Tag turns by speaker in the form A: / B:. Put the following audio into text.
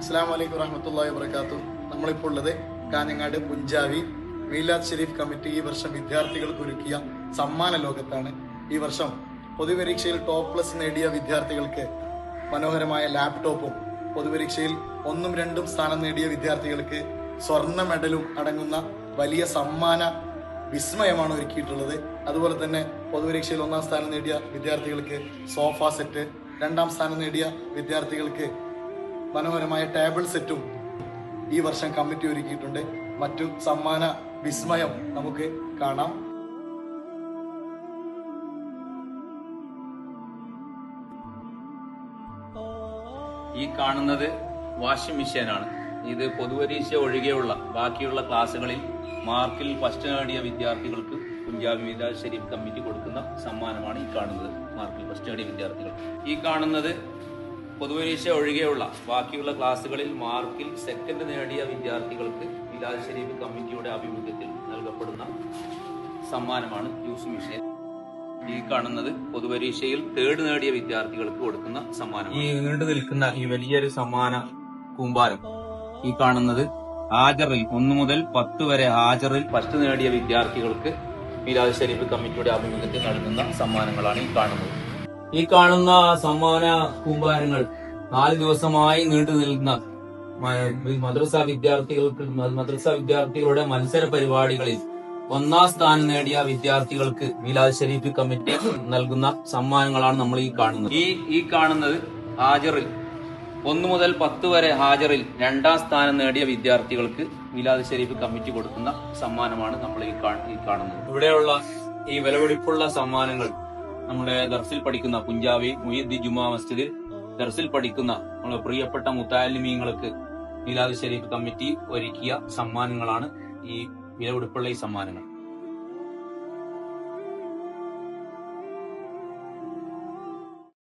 A: അസ്സലാമു അലൈക്കും വറഹ്മത്തുള്ളാഹി വബറകാതുഹു. നമ്മളിപ്പോൾ ഉള്ളത് കാഞ്ഞങ്ങാട് പുഞ്ചാവി മീലാദ് ഷെരീഫ് കമ്മിറ്റി ഈ വർഷം വിദ്യാർത്ഥികൾക്ക് ഒരുക്കിയ സമ്മാന ലോകത്താണ്. ഈ വർഷം പൊതുപരീക്ഷയിൽ ടോപ്പ് പ്ലസ് നേടിയ വിദ്യാർത്ഥികൾക്ക് മനോഹരമായ ലാപ്ടോപ്പും, പൊതുപരീക്ഷയിൽ 1ഉം 2ഉം സ്ഥാനം നേടിയ വിദ്യാർത്ഥികൾക്ക് സ്വർണ്ണ മെഡലും അടങ്ങുന്ന വലിയ സമ്മാന വിസ്മയമാണ് ഒരുക്കിയിട്ടുള്ളത്. അതുപോലെ തന്നെ പൊതുപരീക്ഷയിൽ 1ാം സ്ഥാനം നേടിയ വിദ്യാർത്ഥികൾക്ക് സോഫ സെറ്റ്, 2ാം സ്ഥാനം നേടിയ വിദ്യാർത്ഥികൾക്ക് മനോഹരമായ ടേബിൾ സെറ്റും ഈ വർഷം കമ്മിറ്റി ഒരുക്കിയിട്ടുണ്ട്. മറ്റു സമ്മാന വിസ്മയം നമുക്ക് കാണാം.
B: ഈ കാണുന്നത് വാഷിംഗ് മെഷീനാണ്. ഇത് പൊതുപരീക്ഷ ഒഴികെയുള്ള ബാക്കിയുള്ള ക്ലാസ്സുകളിൽ മാർക്കിൽ ഫസ്റ്റ് നേടിയ വിദ്യാർത്ഥികൾക്ക് പുഞ്ചാബി മീലാദ് ഷെരീഫ് കമ്മിറ്റി കൊടുക്കുന്ന സമ്മാനമാണ് ഈ കാണുന്നത്. മാർക്കിൽ ഫസ്റ്റ് നേടിയ വിദ്യാർത്ഥികൾ. ഈ കാണുന്നത് പൊതുപരീക്ഷ ഒഴികെയുള്ള ബാക്കിയുള്ള ക്ലാസ്സുകളിൽ മാർക്കിൽ സെക്കൻഡ് നേടിയ വിദ്യാർത്ഥികൾക്ക് മീലാദ് ഷെരീഫ് കമ്മിറ്റിയുടെ ആഭിമുഖ്യത്തിൽ നൽകപ്പെടുന്ന സമ്മാനമാണ് ജ്യൂസ് മെഷീൻ. ഈ കാണുന്നത് പൊതുപരീക്ഷയിൽ തേർഡ് നേടിയ വിദ്യാർത്ഥികൾക്ക് കൊടുക്കുന്ന സമ്മാനം. ഈ നീണ്ടു നിൽക്കുന്ന ഈ വലിയൊരു സമ്മാന കൂമ്പാരം ഈ കാണുന്നത് ഹാജറിൽ 1 മുതൽ 10 വരെ ഹാജറിൽ ഫസ്റ്റ് നേടിയ വിദ്യാർത്ഥികൾക്ക് മീലാദ് ഷെരീഫ് കമ്മിറ്റിയുടെ ആഭിമുഖ്യത്തിൽ നൽകുന്ന സമ്മാനങ്ങളാണ് ഈ കാണുന്നത്. ഈ കാണുന്ന സമ്മാന കൂമ്പാരങ്ങൾ 4 ദിവസമായി നീണ്ടു നിൽക്കുന്ന മദ്രസ വിദ്യാർത്ഥികളുടെ മത്സര പരിപാടികളിൽ 1ാം സ്ഥാനം നേടിയ വിദ്യാർത്ഥികൾക്ക് മീലാദ് ഷെരീഫ് കമ്മിറ്റി നൽകുന്ന സമ്മാനങ്ങളാണ് നമ്മൾ ഈ കാണുന്നത്. ഈ കാണുന്നത് ഹാജറിൽ 1 മുതൽ 10 വരെ ഹാജറിൽ 2ാം സ്ഥാനം നേടിയ വിദ്യാർത്ഥികൾക്ക് മീലാദ് ഷെരീഫ് കമ്മിറ്റി കൊടുക്കുന്ന സമ്മാനമാണ് നമ്മൾ ഈ കാണുന്നത്. ഇവിടെയുള്ള ഈ വിലപിടിപ്പുള്ള സമ്മാനങ്ങൾ നമ്മുടെ ദർസിൽ പഠിക്കുന്ന പുഞ്ചാവി മുഹിയുദ്ദീൻ ജുമാ മസ്ജിദിൽ ദർസിൽ പഠിക്കുന്ന നമ്മുടെ പ്രിയപ്പെട്ട മുത്തഅല്ലിമീങ്ങൾക്ക് മീലാദ് ഷെരീഫ് കമ്മിറ്റി ഒരുക്കിയ സമ്മാനങ്ങളാണ് ഈ വിലപിടിപ്പുള്ള ഈ സമ്മാനങ്ങൾ.